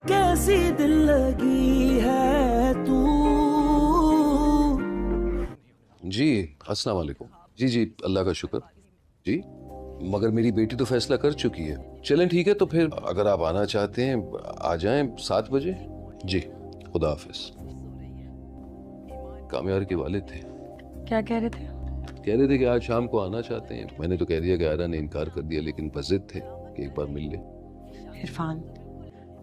कैसी दिल लगी है तू। जी अस्सलाम वालेकुम। जी जी अल्लाह का शुक्र। जी मगर मेरी बेटी तो फैसला कर चुकी है। चलें ठीक है, तो फिर अगर आप आना चाहते हैं आ जाएं 7 बजे। जी खुदा हाफिज। कामयार के वालिद थे। क्या कह रहे थे? कह रहे थे कि आज शाम को आना चाहते हैं। मैंने तो कह दिया कि आयरा ने इनकार कर दिया, लेकिन बस जिद थे कि एक बार मिल ले। इरफान,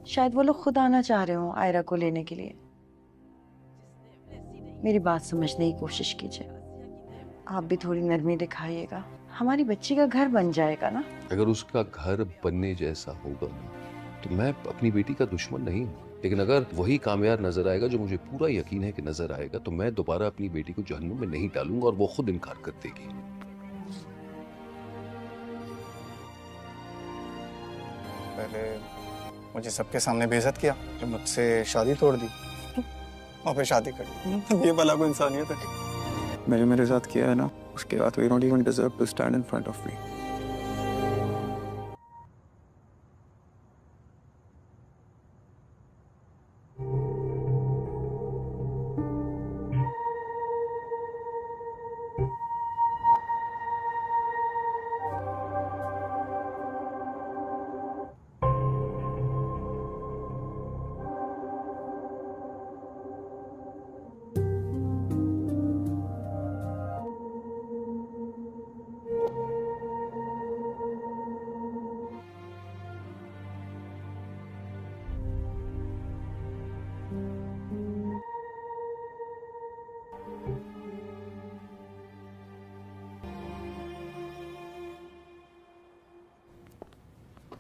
शायद वो लोग खुद आना चाह रहे हो आयरा को लेने के लिए। मेरी बात समझने की कोशिश कीजिए। आप भी थोड़ी नरमी दिखाइएगा, हमारी बच्ची का घर बन जाएगा ना। अगर उसका घर बनने जैसा होगा तो मैं अपनी बेटी का दुश्मन नहीं हूँ, लेकिन अगर वही कामयाब नजर आएगा, जो मुझे पूरा यकीन है कि नजर आएगा, तो मैं दोबारा अपनी बेटी को जहन्नुम में नहीं डालूंगा और वो खुद इनकार कर देगी। पहले मुझे सबके सामने बेइज्जत किया, फिर मुझसे शादी तोड़ दी और फिर शादी कर ली। ये भला कोई इंसानियत है? मैंने मेरे साथ किया है ना, उसके बाद we don't even deserve to stand in front of me.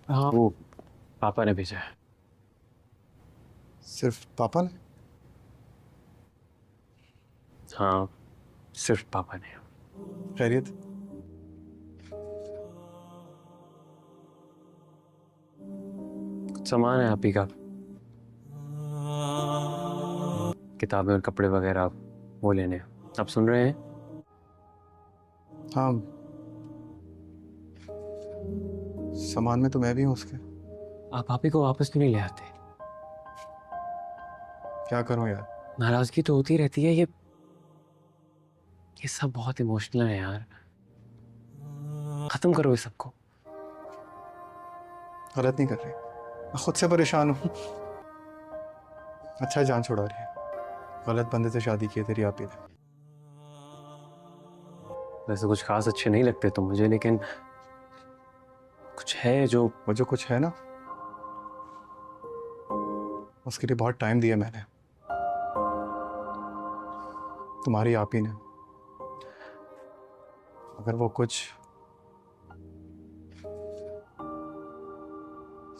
हाँ वो पापा ने भेजा है। सिर्फ पापा ने? हाँ सिर्फ पापा ने। खैरियत? कुछ सामान है आप ही का, किताबें और कपड़े वगैरह वो लेने। आप सुन रहे हैं? हाँ, सामान में तो मैं भी हूँ उसके। आप आप ही को वापस क्यों नहीं ले आते? क्या करूँ यार? नाराजगी तो होती रहती है। ये सब बहुत इमोशनल है यार, खत्म करो इस सबको। गलत नहीं कर रही, मैं खुद से परेशान हूँ। अच्छा जान छुड़ा रही है। गलत बंदे से शादी की है तेरी आप ही ने। वैसे कुछ खास अच्छे नहीं लगते तो मुझे, लेकिन कुछ है जो वो जो कुछ है ना, उसके लिए बहुत टाइम दिया मैंने, तुम्हारी आप ही ने। अगर वो कुछ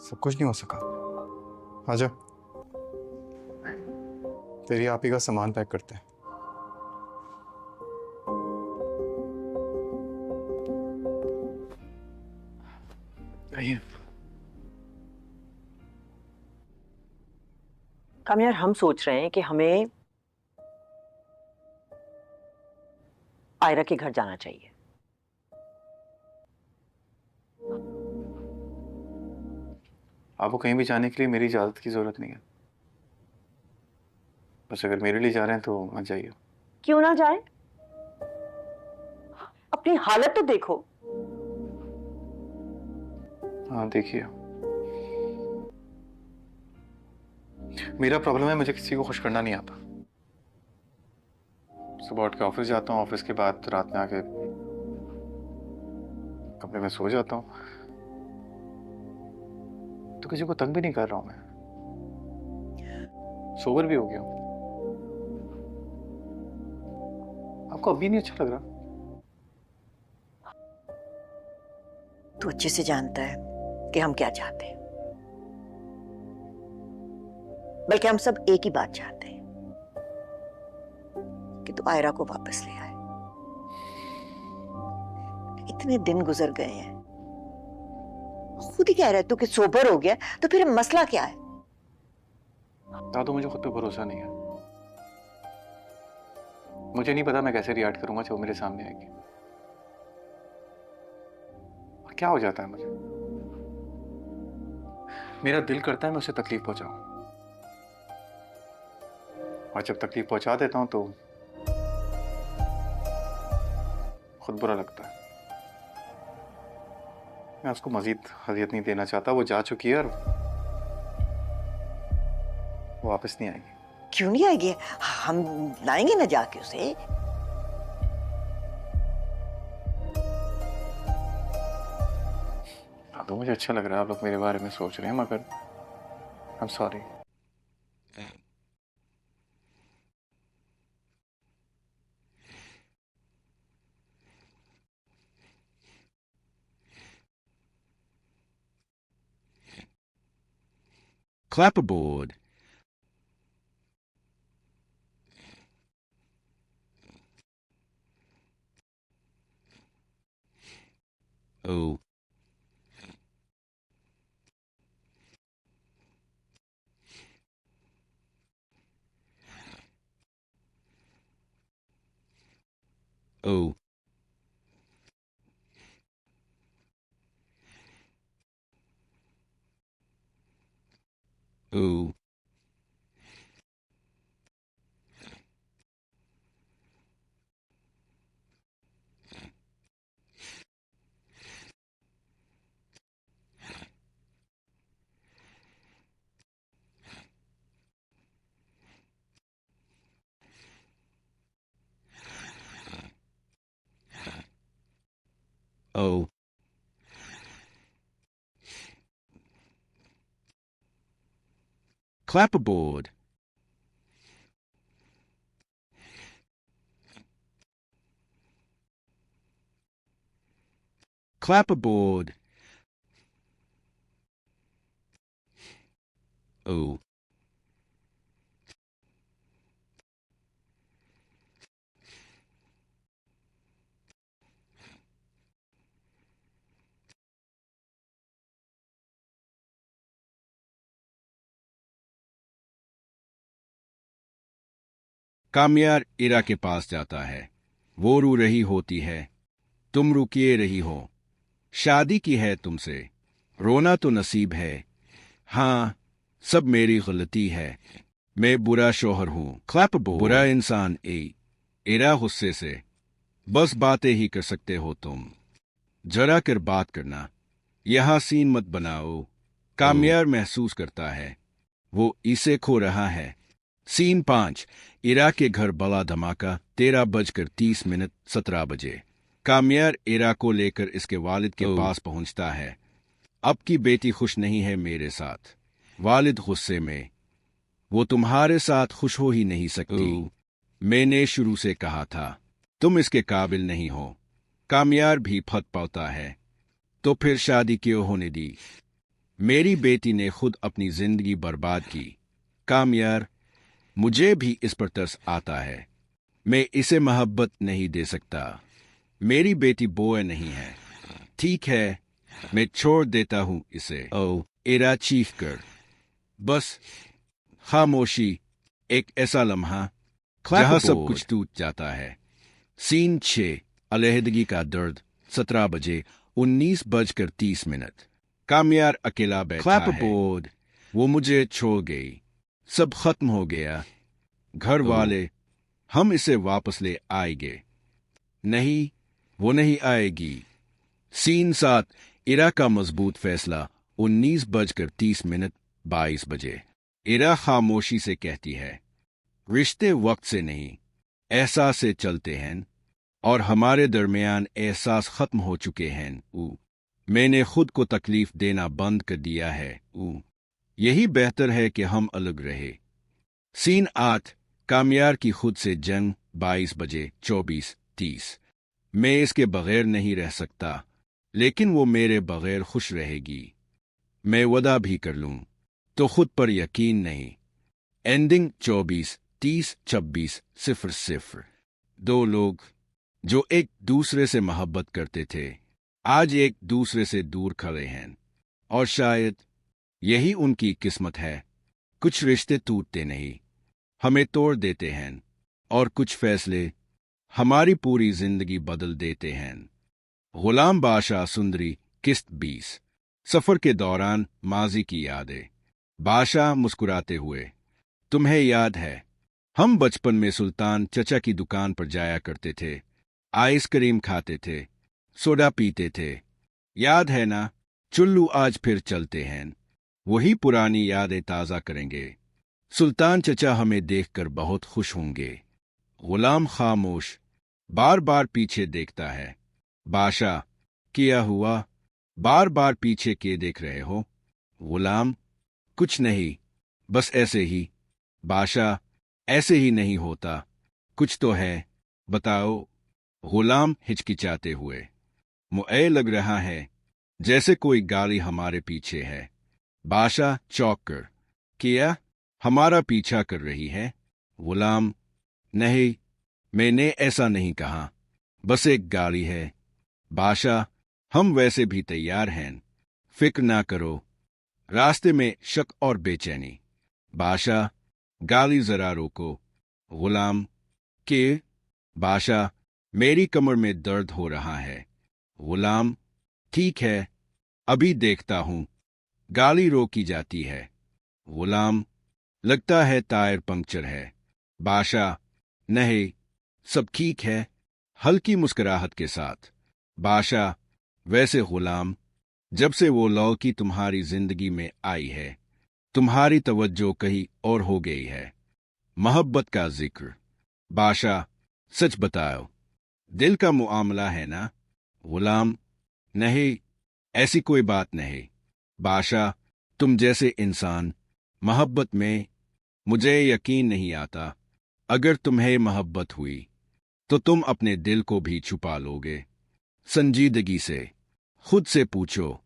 सब कुछ नहीं हो सका, आजा तेरी आप ही का सामान पैक करते हैं। आइए। कामयार, हम सोच रहे हैं कि हमें आयरा के घर जाना चाहिए। आपको कहीं भी जाने के लिए मेरी इजाजत की जरूरत नहीं है। बस अगर मेरे लिए जा रहे हैं तो मत जाइए। क्यों ना जाए? अपनी हालत तो देखो। हाँ देखिए, मेरा प्रॉब्लम है, मुझे किसी को खुश करना नहीं आता। सुबह उठ के ऑफिस जाता हूँ, ऑफिस के बाद रात में आके कमरे में सो जाता हूँ, तो किसी को तंग भी नहीं कर रहा हूं मैं, सोबर भी हो गया हूं। आपको अभी नहीं अच्छा लग रहा? तू अच्छे से जानता है कि हम क्या चाहते हैं, बल्कि हम सब एक ही बात चाहते हैं कि तू आयरा को वापस ले आए। इतने दिन गुजर गए हैं, खुद ही कह रहा है तू कि सोबर हो गया, तो फिर मसला क्या है? तो मुझे खुद पे भरोसा नहीं है। मुझे नहीं पता मैं कैसे रिएक्ट करूंगा जब वो मेरे सामने आएगी। और क्या हो जाता है मुझे, मेरा दिल करता है मैं उसे तकलीफ पहुंचाऊं, और जब तकलीफ पहुंचा देता हूं तो खुद बुरा लगता है। मैं उसको मजीद अजियत नहीं देना चाहता। वो जा चुकी है और वो वापस नहीं आएगी। क्यों नहीं आएगी? हम लाएंगे ना जाके उसे। हाँ, तो मुझे अच्छा लग रहा है आप लोग मेरे बारे में सोच रहे हैं, मगर I am sorry. Clapperboard. Oh. Oh. Oh. Oh. Clapperboard. Clapperboard. Oh. कामयार इरा के पास जाता है। वो रो रही होती है। तुम रुकिए रही हो। शादी की है तुमसे। रोना तो नसीब है। हाँ, सब मेरी गलती है। मैं बुरा शोहर हूं। क्लैपबोर्ड। बुरा इंसान इरा गुस्से से। बस बातें ही कर सकते हो तुम। जरा कर बात करना। यहां सीन मत बनाओ। कामयार महसूस करता है वो इसे खो रहा है। सीन 5। इरा के घर बड़ा धमाका। 13:30 17 बजे। कामयार इरा को लेकर इसके वालिद के पास पहुंचता है। अब की बेटी खुश नहीं है मेरे साथ। वालिद गुस्से में। वो तुम्हारे साथ खुश हो ही नहीं सकती। मैंने शुरू से कहा था तुम इसके काबिल नहीं हो। कामयार भी फट पाता है। तो फिर शादी क्यों होने दी? मेरी बेटी ने खुद अपनी जिंदगी बर्बाद की। कामयार, मुझे भी इस पर तरस आता है। मैं इसे मोहब्बत नहीं दे सकता। मेरी बेटी बोए नहीं है। ठीक है, मैं छोड़ देता हूं इसे। इरा चीख कर। बस खामोशी। एक ऐसा लम्हा जहां सब कुछ टूट जाता है। सीन 6। अलहदगी का दर्द। 17 बजे 19:30। कामयार अकेला बैठा है। वो मुझे छोड़ गई। सब खत्म हो गया। घर वाले हम इसे वापस ले आएंगे। नहीं, वो नहीं आएगी। सीन 7। इरा का मजबूत फैसला। 19:30 22 बजे। इरा खामोशी से कहती है रिश्ते वक्त से नहीं एहसास से चलते हैं और हमारे दरमियान एहसास खत्म हो चुके हैं। मैंने खुद को तकलीफ देना बंद कर दिया है। यही बेहतर है कि हम अलग रहे। सीन 8। कामयार की खुद से जंग। 22 बजे 24:30। मैं इसके बगैर नहीं रह सकता, लेकिन वो मेरे बगैर खुश रहेगी। मैं वादा भी कर लूं तो खुद पर यकीन नहीं। एंडिंग 24:30 26:00। दो लोग जो एक दूसरे से मोहब्बत करते थे आज एक दूसरे से दूर खड़े हैं और शायद यही उनकी किस्मत है। कुछ रिश्ते टूटते नहीं, हमें तोड़ देते हैं, और कुछ फैसले हमारी पूरी जिंदगी बदल देते हैं। गुलाम बादशाह सुंदरी किस्त 20। सफर के दौरान माजी की यादें। बादशाह मुस्कुराते हुए। तुम्हें याद है हम बचपन में सुल्तान चचा की दुकान पर जाया करते थे, आइसक्रीम खाते थे, सोडा पीते थे। याद है ना? चुल्लू आज फिर चलते हैं, वही पुरानी यादें ताज़ा करेंगे। सुल्तान चचा हमें देखकर बहुत खुश होंगे। गुलाम खामोश, बार बार पीछे देखता है। बादशाह, क्या हुआ? बार बार पीछे के देख रहे हो? गुलाम, कुछ नहीं, बस ऐसे ही। बादशाह, ऐसे ही नहीं होता, कुछ तो है, बताओ। गुलाम हिचकिचाते हुए, मुझे लग रहा है जैसे कोई गाड़ी हमारे पीछे है। बादशाह चौंक कर, क्या हमारा पीछा कर रही है? गुलाम, नहीं, मैंने ऐसा नहीं कहा, बस एक गाड़ी है। बादशाह, हम वैसे भी तैयार हैं, फिक्र ना करो। रास्ते में शक और बेचैनी। बादशाह, गाड़ी जरा रोको। गुलाम, के? बादशाह, मेरी कमर में दर्द हो रहा है। गुलाम, ठीक है, अभी देखता हूं। गाड़ी रोकी जाती है। गुलाम, लगता है टायर पंक्चर है। बादशाह, नहीं, सब ठीक है, हल्की मुस्कुराहट के साथ। बादशाह, वैसे गुलाम, जब से वो लौकी तुम्हारी जिंदगी में आई है, तुम्हारी तवज्जो कहीं और हो गई है। मोहब्बत का जिक्र। बादशाह, सच बताओ, दिल का मुआमला है ना? गुलाम, नहीं, ऐसी कोई बात नहीं। बादशाह, तुम जैसे इंसान, मोहब्बत में, मुझे यकीन नहीं आता। अगर तुम्हें मोहब्बत हुई तो तुम अपने दिल को भी छुपा लोगे। संजीदगी से खुद से पूछो,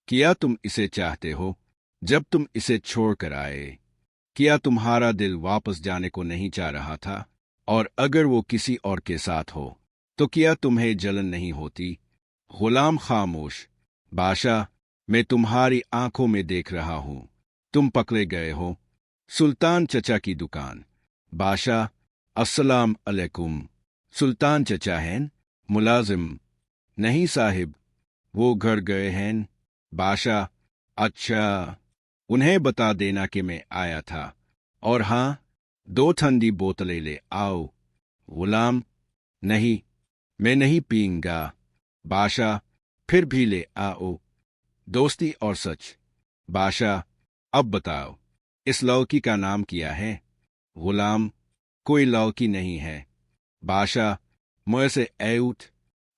क्या तुम इसे चाहते हो जब तुम इसे छोड़कर आए? क्या तुम्हारा दिल वापस जाने को नहीं चाह रहा था? और अगर वो किसी और के साथ हो तो क्या तुम्हें जलन नहीं होती? गुलाम खामोश। बादशाह, मैं तुम्हारी आंखों में देख रहा हूं, तुम पकड़े गए हो। सुल्तान चचा की दुकान। बादशाह, अस्सलाम अलैकुम। सुल्तान चचा हैं? मुलाजिम, नहीं साहिब, वो घर गए हैं। बादशाह, अच्छा, उन्हें बता देना कि मैं आया था, और हाँ, 2 ठंडी बोतलें ले आओ। गुलाम, नहीं, मैं नहीं पीऊंगा। बादशाह, फिर भी ले आओ। दोस्ती और सच। बादशाह, अब बताओ, इस लौकी का नाम क्या है? गुलाम, कोई लौकी नहीं है। बादशाह, मुझसे ऐउत,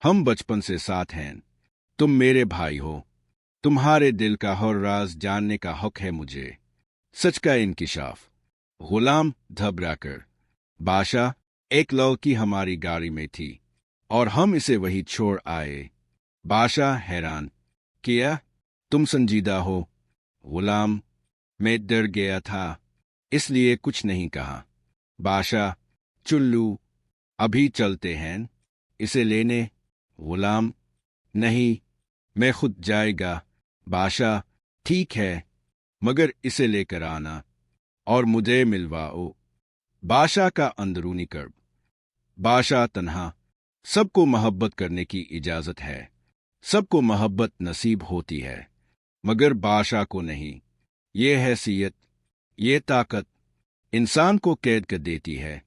हम बचपन से साथ हैं, तुम मेरे भाई हो, तुम्हारे दिल का हर राज जानने का हक है मुझे। सच का इंकिशाफ। गुलाम घबराकर, बादशाह, एक लौकी हमारी गाड़ी में थी और हम इसे वही छोड़ आए। बादशाह हैरान, क्या तुम संजीदा हो? गुलाम, मैं डर गया था, इसलिए कुछ नहीं कहा। बादशाह, चुल्लू, अभी चलते हैं इसे लेने? गुलाम, नहीं, मैं खुद जाएगा। बादशाह, ठीक है, मगर इसे लेकर आना और मुझे मिलवाओ। बादशाह का अंदरूनी कर्ब। बादशाह तन्हा, सबको मोहब्बत करने की इजाजत है, सबको मोहब्बत नसीब होती है, मगर बादशाह को नहीं। ये हैसियत, ये ताकत इंसान को कैद कर देती है।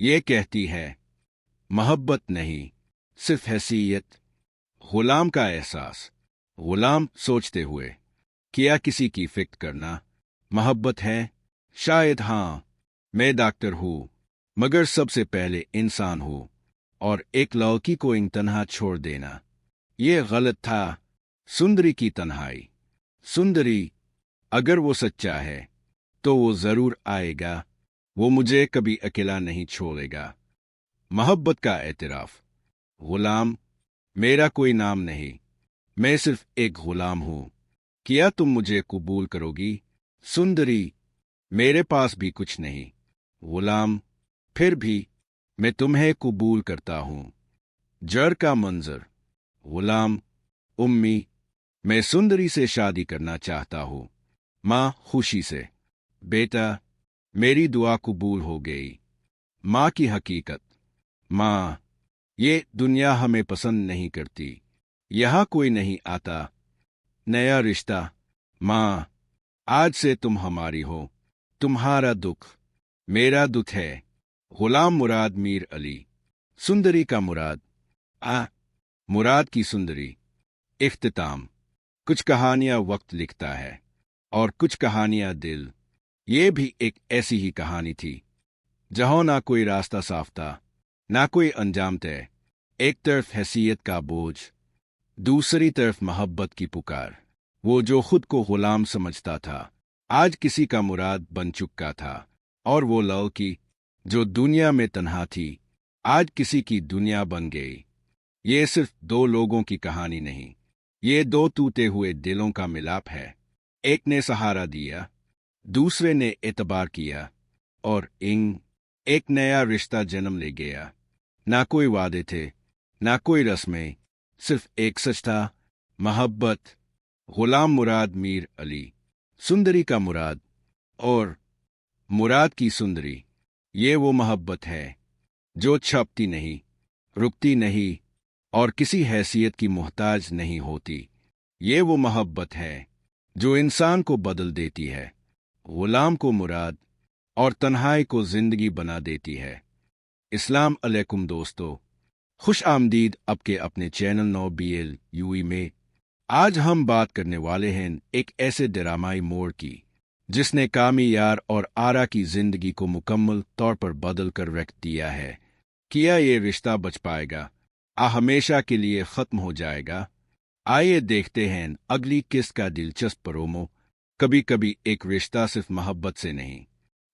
ये कहती है, मोहब्बत नहीं, सिर्फ हैसियत। गुलाम का एहसास। गुलाम सोचते हुए, क्या किसी की फिक्र करना मोहब्बत है? शायद हाँ, मैं डॉक्टर हूँ, मगर सबसे पहले इंसान हूँ, और एक लौकी को इन तन्हा छोड़ देना, ये गलत था। सुंदरी की तन्हाई। सुंदरी, अगर वो सच्चा है तो वो जरूर आएगा, वो मुझे कभी अकेला नहीं छोड़ेगा। मोहब्बत का एतराफ। गुलाम, मेरा कोई नाम नहीं, मैं सिर्फ एक गुलाम हूं, क्या तुम मुझे कबूल करोगी? सुंदरी, मेरे पास भी कुछ नहीं। गुलाम, फिर भी मैं तुम्हें कबूल करता हूं। जर का मंजर। गुलाम, उम्मी, मैं सुंदरी से शादी करना चाहता हूं। माँ खुशी से, बेटा, मेरी दुआ कबूल हो गई। माँ की हकीकत। माँ, ये दुनिया हमें पसंद नहीं करती, यहां कोई नहीं आता। नया रिश्ता। माँ, आज से तुम हमारी हो, तुम्हारा दुख मेरा दुख है, गुलाम मुराद मीर अली। सुंदरी का मुराद। मुराद की सुंदरी। इख्तिताम। कुछ कहानियां वक्त लिखता है और कुछ कहानियां दिल। ये भी एक ऐसी ही कहानी थी जहां ना कोई रास्ता साफ था, ना कोई अंजाम तय। एक तरफ हैसियत का बोझ, दूसरी तरफ मोहब्बत की पुकार। वो जो खुद को गुलाम समझता था आज किसी का मुराद बन चुका था, और वो लड़की जो दुनिया में तन्हा थी आज किसी की दुनिया बन गई। ये सिर्फ दो लोगों की कहानी नहीं, ये दो टूटे हुए दिलों का मिलाप है। एक ने सहारा दिया, दूसरे ने एतबार किया, और एक नया रिश्ता जन्म ले गया। ना कोई वादे थे, ना कोई रस्में, सिर्फ एक सच था, मोहब्बत। गुलाम मुराद मीर अली। सुंदरी का मुराद और मुराद की सुंदरी। ये वो मोहब्बत है जो छपती नहीं, रुकती नहीं और किसी हैसियत की मोहताज नहीं होती। ये वो मोहब्बत है जो इंसान को बदल देती है, गुलाम को मुराद और तन्हाई को जिंदगी बना देती है। इस्लाम अलैकुम दोस्तों, खुश आमदीद आपके अपने चैनल 9BL यूई में। आज हम बात करने वाले हैं एक ऐसे ड्रामाई मोड़ की जिसने कामी यार और आरा की जिंदगी को मुकम्मल तौर पर बदल कर रख दिया है। क्या ये रिश्ता बच पाएगा, हमेशा के लिए खत्म हो जाएगा? आइए देखते हैं अगली किस्त का दिलचस्प प्रोमो। कभी कभी एक रिश्ता सिर्फ मोहब्बत से नहीं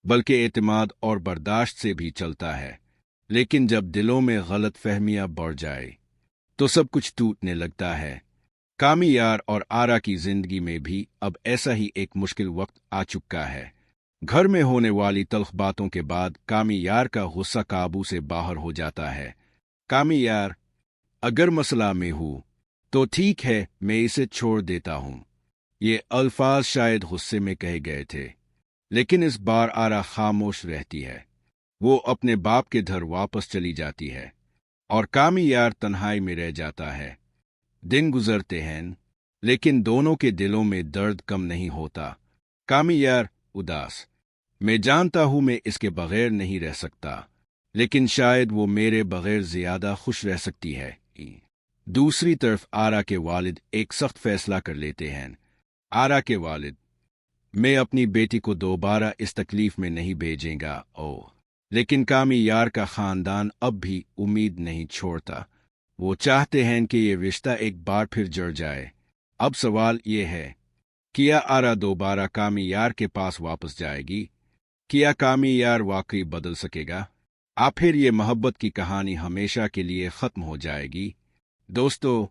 बल्कि एतमाद और बर्दाश्त से भी चलता है, लेकिन जब दिलों में गलत फहमियां बढ़ जाए तो सब कुछ टूटने लगता है। कामी यार और आरा की जिंदगी में भी अब ऐसा ही एक मुश्किल वक्त आ चुका है। घर में होने वाली तल्ख बातों के बाद कामी यार का गुस्सा काबू से बाहर हो जाता है। कामी यार, अगर मसला में हूं तो ठीक है, मैं इसे छोड़ देता हूं। ये अल्फाज शायद गुस्से में कहे गए थे, लेकिन इस बार आरा खामोश रहती है। वो अपने बाप के घर वापस चली जाती है और कामी यार तन्हाई में रह जाता है। दिन गुजरते हैं, लेकिन दोनों के दिलों में दर्द कम नहीं होता। कामी यार उदास। मैं जानता हूं मैं इसके बगैर नहीं रह सकता, लेकिन शायद वो मेरे बगैर ज्यादा खुश रह सकती है। दूसरी तरफ आरा के वालिद एक सख्त फैसला कर लेते हैं। आरा के वालिद, मैं अपनी बेटी को दोबारा इस तकलीफ में नहीं भेजेंगा। लेकिन कामी यार का खानदान अब भी उम्मीद नहीं छोड़ता। वो चाहते हैं कि ये रिश्ता एक बार फिर जड़ जाए। अब सवाल ये है, क्या आरा दोबारा कामी यार के पास वापस जाएगी? क्या कामी यार वाकई बदल सकेगा? फिर ये मोहब्बत की कहानी हमेशा के लिए खत्म हो जाएगी? दोस्तों,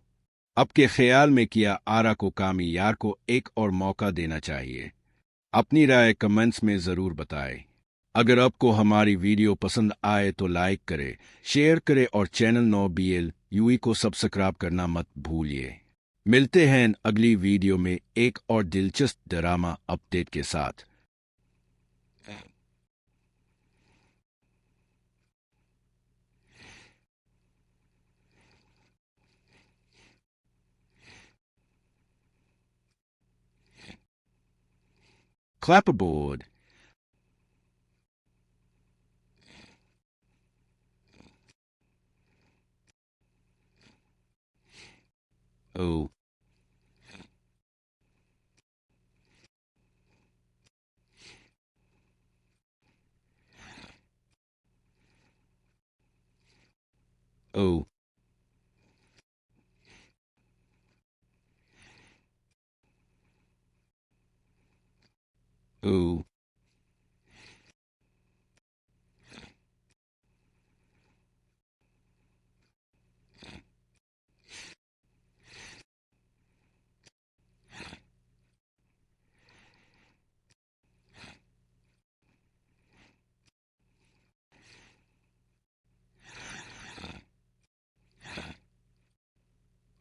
आपके ख्याल में क्या आरा को कामी यार को एक और मौका देना चाहिए? अपनी राय कमेंट्स में ज़रूर बताएं। अगर आपको हमारी वीडियो पसंद आए तो लाइक करें, शेयर करें और चैनल 9BL यूई को सब्सक्राइब करना मत भूलिए। मिलते हैं अगली वीडियो में एक और दिलचस्प ड्रामा अपडेट के साथ। Clapperboard. Oh. Oh. Oh.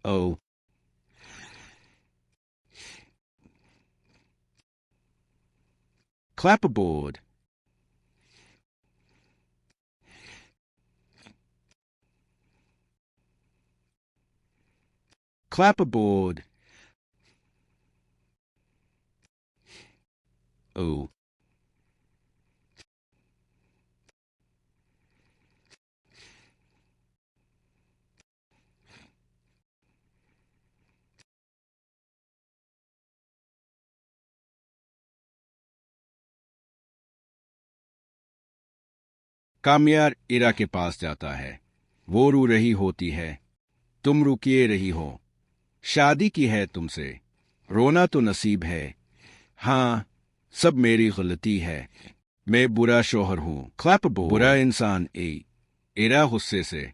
Oh. Clapperboard. Clapperboard. Oh. कामयार इरा के पास जाता है। वो रो रही होती है। तुम रुकिए रही हो। शादी की है तुमसे, रोना तो नसीब है। हाँ, सब मेरी गलती है। मैं बुरा शोहर हूं, बुरा इंसान। इरा गुस्से से,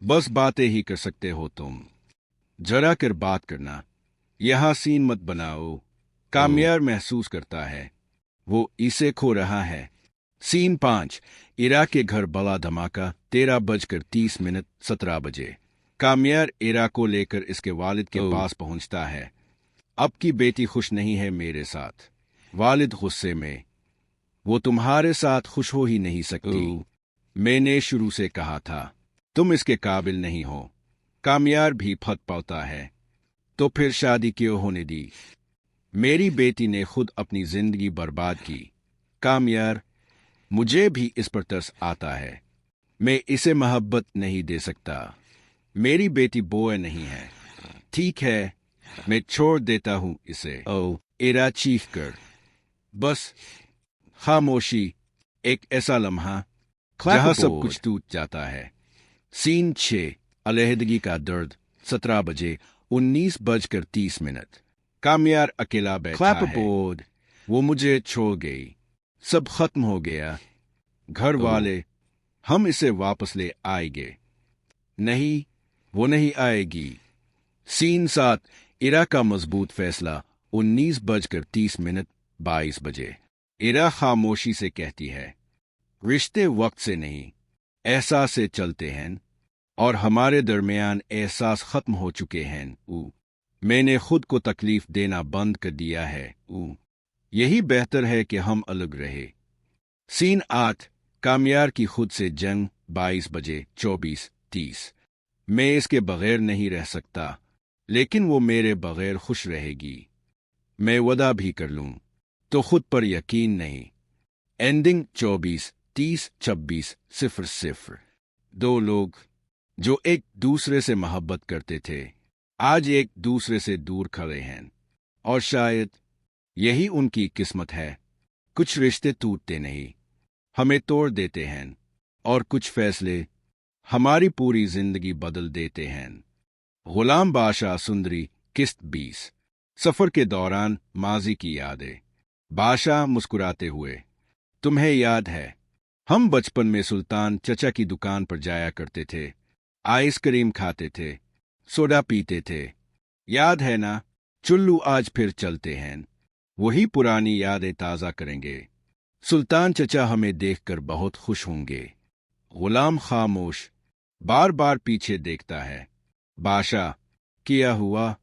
बस बातें ही कर सकते हो तुम, जरा कर बात करना, यहां सीन मत बनाओ। कामयार महसूस करता है वो इसे खो रहा है। सीन 5। इरा के घर बड़ा धमाका। 13:30 17 बजे। कामयार इरा को लेकर इसके वालिद के पास पहुंचता है। अब की बेटी खुश नहीं है मेरे साथ। वालिद गुस्से में, वो तुम्हारे साथ खुश हो ही नहीं सकती। मैंने शुरू से कहा था तुम इसके काबिल नहीं हो। कामयार भी फट पाता है। तो फिर शादी क्यों होने दी? मेरी बेटी ने खुद अपनी जिंदगी बर्बाद की। कामयार, मुझे भी इस पर तरस आता है। मैं इसे मोहब्बत नहीं दे सकता। मेरी बेटी बोए नहीं है। ठीक है, मैं छोड़ देता हूं इसे। इरा चीख कर, बस खामोशी। एक ऐसा लम्हा जहां सब कुछ टूट जाता है। सीन 6। अलहदगी का दर्द। 17 बजे 19:30। कामयार अकेला बैठा है। वो मुझे छोड़ गई, सब खत्म हो गया। घर वाले, हम इसे वापस ले आएंगे। नहीं, वो नहीं आएगी। सीन 7। इरा का मजबूत फैसला। 19:30 22 बजे। इरा खामोशी से कहती है, रिश्ते वक्त से नहीं, एहसास से चलते हैं, और हमारे दरमियान एहसास खत्म हो चुके हैं। मैंने खुद को तकलीफ देना बंद कर दिया है। यही बेहतर है कि हम अलग रहे। सीन 8। कामयार की खुद से जंग। 22 बजे 24:30। मैं इसके बगैर नहीं रह सकता, लेकिन वो मेरे बगैर खुश रहेगी। मैं वादा भी कर लूं तो खुद पर यकीन नहीं। एंडिंग 24:30-26:00। दो लोग जो एक दूसरे से मोहब्बत करते थे, आज एक दूसरे से दूर खड़े हैं, और शायद यही उनकी किस्मत है। कुछ रिश्ते टूटते नहीं, हमें तोड़ देते हैं, और कुछ फैसले हमारी पूरी जिंदगी बदल देते हैं। गुलाम बादशाह सुंदरी। किस्त 20। सफर के दौरान माजी की यादें। बादशाह मुस्कुराते हुए, तुम्हें याद है हम बचपन में सुल्तान चचा की दुकान पर जाया करते थे, आइसक्रीम खाते थे, सोडा पीते थे, याद है ना? चुल्लू, आज फिर चलते हैं, वही पुरानी यादें ताज़ा करेंगे। सुल्तान चचा हमें देखकर बहुत खुश होंगे। गुलाम खामोश, बार बार पीछे देखता है। बादशाह, क्या हुआ?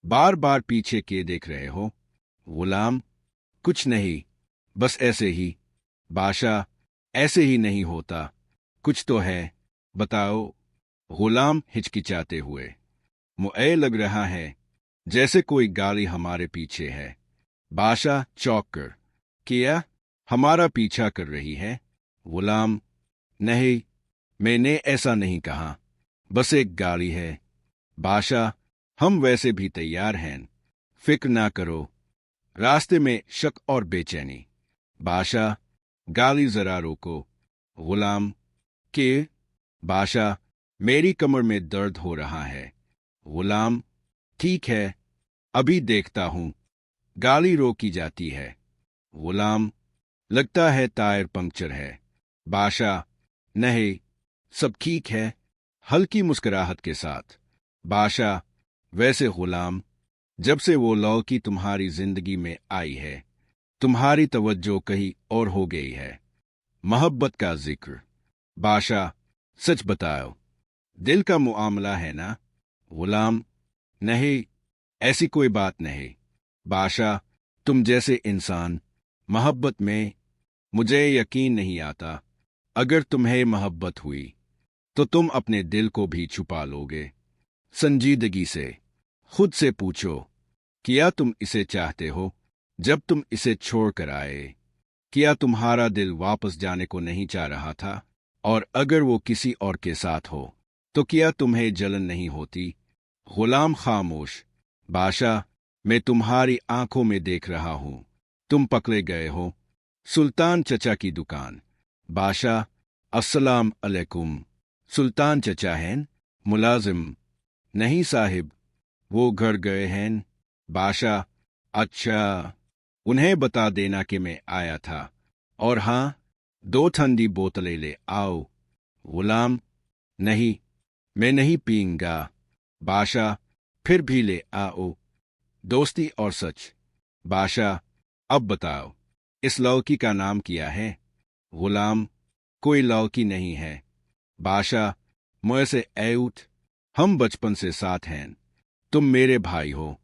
बार बार पीछे के देख रहे हो? गुलाम, कुछ नहीं, बस ऐसे ही। बादशाह, ऐसे ही नहीं होता, कुछ तो है, बताओ। गुलाम हिचकिचाते हुए, मुझे लग रहा है जैसे कोई गाड़ी हमारे पीछे है। बादशाह चौंक कर, क्या हमारा पीछा कर रही है? गुलाम, नहीं, मैंने ऐसा नहीं कहा, बस एक गाड़ी है। बादशाह, हम वैसे भी तैयार हैं, फिक्र ना करो। रास्ते में शक और बेचैनी। बादशाह, गाली जरा रोको। गुलाम, के? बादशाह, मेरी कमर में दर्द हो रहा है। गुलाम, ठीक है, अभी देखता हूं। गाली रोकी जाती है। गुलाम, लगता है टायर पंक्चर है। बादशाह, नहीं, सब ठीक है, हल्की मुस्कुराहट के साथ। बादशाह, वैसे गुलाम, जब से वो लौकी तुम्हारी जिंदगी में आई है, तुम्हारी तवज्जो कहीं और हो गई है। मोहब्बत का जिक्र। बादशाह, सच बताओ, दिल का मुआमला है ना? गुलाम, नहीं, ऐसी कोई बात नहीं। बादशाह, तुम जैसे इंसान, मोहब्बत में मुझे यकीन नहीं आता। अगर तुम्हें मोहब्बत हुई तो तुम अपने दिल को भी छुपा लोगे। संजीदगी से खुद से पूछो, क्या तुम इसे चाहते हो जब तुम इसे छोड़ कर आए? क्या तुम्हारा दिल वापस जाने को नहीं चाह रहा था? और अगर वो किसी और के साथ हो तो क्या तुम्हें जलन नहीं होती? गुलाम खामोश। बादशाह, मैं तुम्हारी आंखों में देख रहा हूं, तुम पकड़े गए हो। सुल्तान चचा की दुकान। बादशाह, अस्सलाम अलैकुम। सुल्तान चचा हैं? मुलाजिम: नहीं साहिब, वो घर गए हैं। बादशाह: अच्छा, उन्हें बता देना कि मैं आया था। और हाँ, 2 ठंडी बोतलें ले आओ। गुलाम: नहीं, मैं नहीं पीऊंगा। बादशाह: फिर भी ले आओ। दोस्ती और सच। बादशाह: अब बताओ, इस लड़की का नाम क्या है? गुलाम: कोई लड़की नहीं है। बादशाह: मुझसे ऐउठ, हम बचपन से साथ हैं। तुम मेरे भाई हो।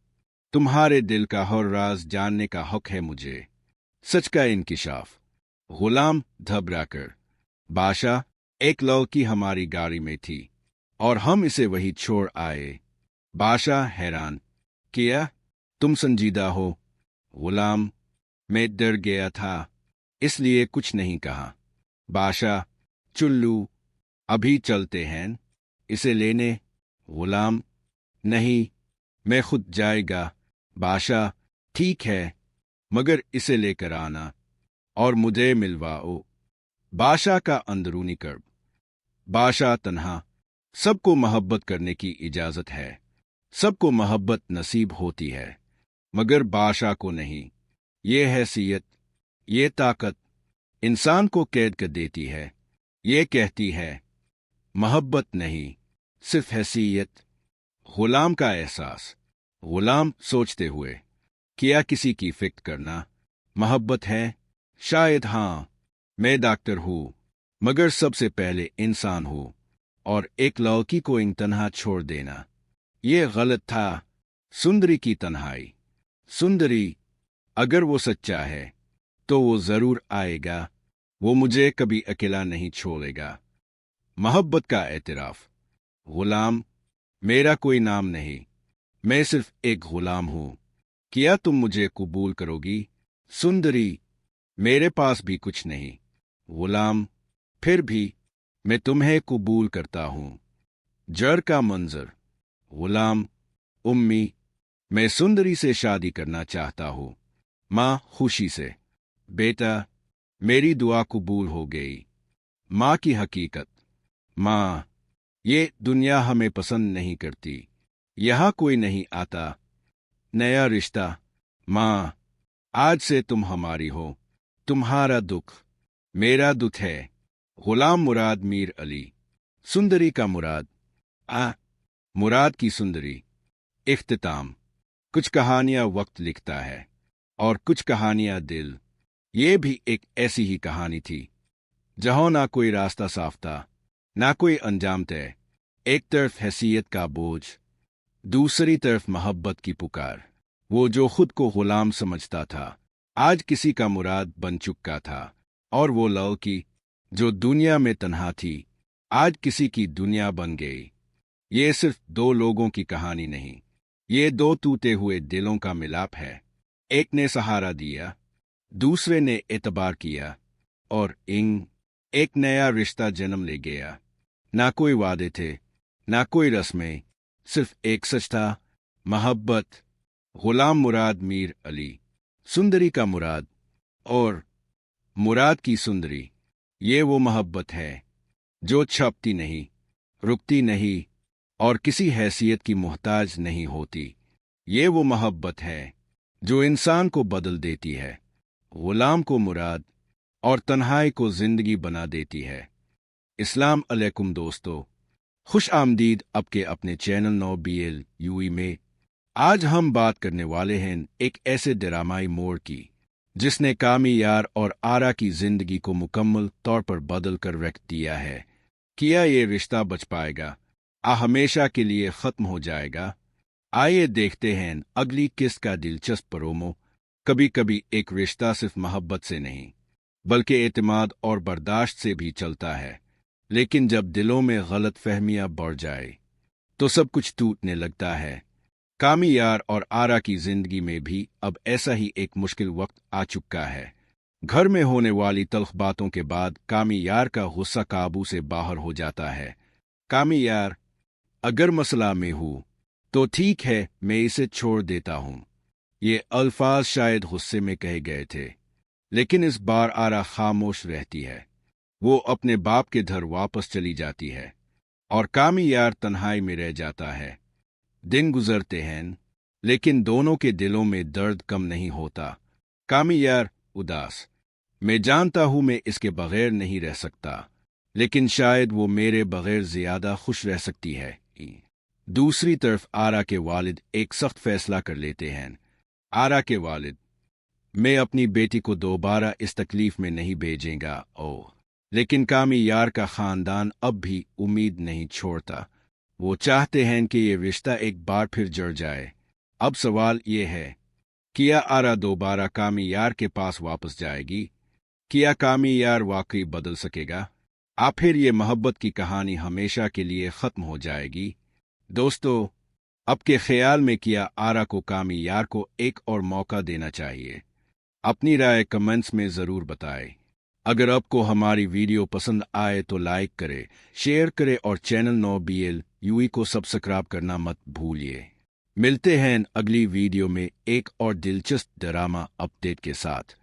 तुम्हारे दिल का हर राज जानने का हक है मुझे। सच का इंकिशाफ। गुलाम घबराकर: बादशाह, एक लड़की हमारी गाड़ी में थी और हम इसे वही छोड़ आए। बादशाह हैरान: क्या तुम संजीदा हो? गुलाम: मैं डर गया था, इसलिए कुछ नहीं कहा। बादशाह: चुल्लू, अभी चलते हैं इसे लेने? गुलाम: नहीं, मैं खुद जाएगा। बादशाह: ठीक है, मगर इसे लेकर आना और मुझे मिलवाओ। बादशाह का अंदरूनी कर्ब। बादशाह तन्हा: सबको मोहब्बत करने की इजाजत है, सबको मोहब्बत नसीब होती है, मगर बादशाह को नहीं। ये हैसियत, ये ताकत इंसान को कैद कर देती है। ये कहती है मोहब्बत नहीं, सिर्फ हैसियत। गुलाम का एहसास। गुलाम सोचते हुए: क्या किसी की फिक्र करना मोहब्बत है? शायद हाँ, मैं डॉक्टर हूँ, मगर सबसे पहले इंसान हूँ, और एक लड़की को इन तन्हा छोड़ देना, ये गलत था। सुंदरी की तन्हाई। सुंदरी: अगर वो सच्चा है तो वो जरूर आएगा, वो मुझे कभी अकेला नहीं छोड़ेगा। मोहब्बत का एतराफ। गुलाम: मेरा कोई नाम नहीं, मैं सिर्फ एक गुलाम हूं। क्या तुम मुझे कबूल करोगी? सुंदरी: मेरे पास भी कुछ नहीं। गुलाम: फिर भी मैं तुम्हें कबूल करता हूं। जर का मंजर। गुलाम: उम्मी, मैं सुंदरी से शादी करना चाहता हूं। माँ खुशी से: बेटा, मेरी दुआ कबूल हो गई। माँ की हकीकत। माँ, ये दुनिया हमें पसंद नहीं करती, यहां कोई नहीं आता। नया रिश्ता। माँ, आज से तुम हमारी हो। तुम्हारा दुख मेरा दुख है। गुलाम मुराद मीर अली। सुंदरी का मुराद। मुराद की सुंदरी। इख्तिताम। कुछ कहानियां वक्त लिखता है और कुछ कहानियां दिल। ये भी एक ऐसी ही कहानी थी जहां ना कोई रास्ता साफ था, ना कोई अंजाम तय। एक तरफ हैसियत का बोझ, दूसरी तरफ मोहब्बत की पुकार। वो जो खुद को गुलाम समझता था, आज किसी का मुराद बन चुका था, और वो लड़की जो दुनिया में तन्हा थी, आज किसी की दुनिया बन गई। ये सिर्फ 2 लोगों की कहानी नहीं, ये 2 टूटे हुए दिलों का मिलाप है। एक ने सहारा दिया, दूसरे ने एतबार किया, और एक नया रिश्ता जन्म ले गया। ना कोई वादे थे, ना कोई रस्में, सिर्फ एक सच था, मोहब्बत। गुलाम मुराद मीर अली। सुंदरी का मुराद और मुराद की सुंदरी। ये वो मोहब्बत है जो छपती नहीं, रुकती नहीं, और किसी हैसियत की मोहताज नहीं होती। ये वो मोहब्बत है जो इंसान को बदल देती है, गुलाम को मुराद और तन्हाई को जिंदगी बना देती है। इस्लाम अलैकुम दोस्तों, खुश आमदीद आपके अपने चैनल 9BL यूई में। आज हम बात करने वाले हैं एक ऐसे ड्रामाई मोड़ की जिसने कामी यार और आरा की जिंदगी को मुकम्मल तौर पर बदल कर रख दिया है। क्या ये रिश्ता बच पाएगा? हमेशा के लिए खत्म हो जाएगा? आइए देखते हैं अगली किस्त का दिलचस्प प्रोमो। कभी कभी एक रिश्ता सिर्फ मोहब्बत से नहीं, बल्कि एतमाद और बर्दाश्त से भी चलता है, लेकिन जब दिलों में गलत फहमियां बढ़ जाए तो सब कुछ टूटने लगता है। कामी यार और आरा की जिंदगी में भी अब ऐसा ही एक मुश्किल वक्त आ चुका है। घर में होने वाली तल्ख बातों के बाद कामी यार का गुस्सा काबू से बाहर हो जाता है। कामी यार: अगर मसला में हूं तो ठीक है, मैं इसे छोड़ देता हूं। ये अल्फाज शायद गुस्से में कहे गए थे, लेकिन इस बार आरा खामोश रहती है। वो अपने बाप के घर वापस चली जाती है और कामी यार तन्हाई में रह जाता है। दिन गुजरते हैं, लेकिन दोनों के दिलों में दर्द कम नहीं होता। कामी यार उदास, मैं जानता हूं मैं इसके बगैर नहीं रह सकता, लेकिन शायद वो मेरे बगैर ज्यादा खुश रह सकती है। दूसरी तरफ आरा के वालिद एक सख्त फैसला कर लेते हैं। आरा के वालिद, मैं अपनी बेटी को दोबारा इस तकलीफ में नहीं भेजेंगा। लेकिन कामी यार का खानदान अब भी उम्मीद नहीं छोड़ता। वो चाहते हैं कि ये रिश्ता एक बार फिर जड़ जाए। अब सवाल ये है, क्या आरा दोबारा कामी यार के पास वापस जाएगी? क्या कामी यार वाकई बदल सकेगा? आखिर ये मोहब्बत की कहानी हमेशा के लिए खत्म हो जाएगी? दोस्तों, आपके ख्याल में क्या आरा को कामी यार को एक और मौका देना चाहिए? अपनी राय कमेंट्स में ज़रूर बताएं। अगर आपको हमारी वीडियो पसंद आए तो लाइक करें, शेयर करें और चैनल 9BL UAE को सब्सक्राइब करना मत भूलिए। मिलते हैं अगली वीडियो में एक और दिलचस्प ड्रामा अपडेट के साथ।